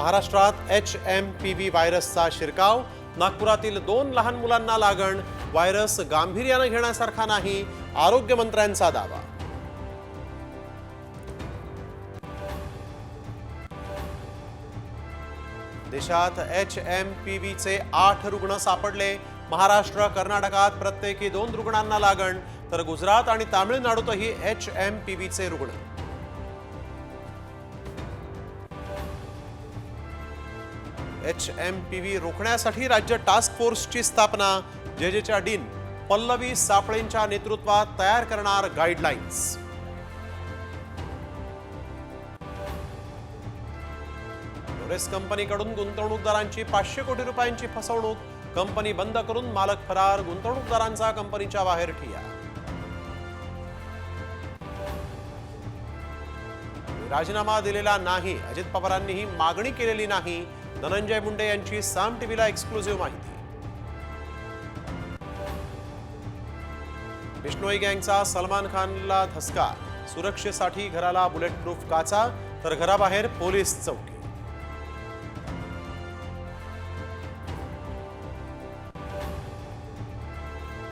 महाराष्ट्रात HMPV व्हायरसचा शिरकाव। नागपुरातील 2 लहान मुलांना लागण। व्हायरस गांभीर्याने घेण्यासारखा नाही, आरोग्य मंत्र्यांचा दावा। देशात HMPVचे 8 रुग्ण सापडले। महाराष्ट्र कर्नाटकात प्रत्येकी 2 रुग्णांना लागण, तर गुजरात आणि तामिळनाडूतही HMPVचे रुग्ण। HMPV रोखण्यासाठी राज्य टास्क फोर्सची स्थापना। जेजेच्या डीन पल्लवी सापळेंच्या नेतृत्वात तयार करणार गाईडलाईन्स। लोरेस कंपनीकडून गुंतवणूकदारांची 500 कोटी रुपयांची फसवणूक। कंपनी बंद करून मालक फरार, गुंतवणूकदारांचा कंपनीच्या बाहेर ठिय्या। राजीनामा दिलेला नाही, अजित पवारांनीही मागणी केलेली नाही। धनंजय मुंडे यांची साम टीव्हीला एक्सक्लुझिव्ह माहिती। बिश्नोई गँगचा सलमान खानला धसका। सुरक्षेसाठी घराला बुलेट प्रूफ काचा, तर घराबाहेर पोलीस चौकी।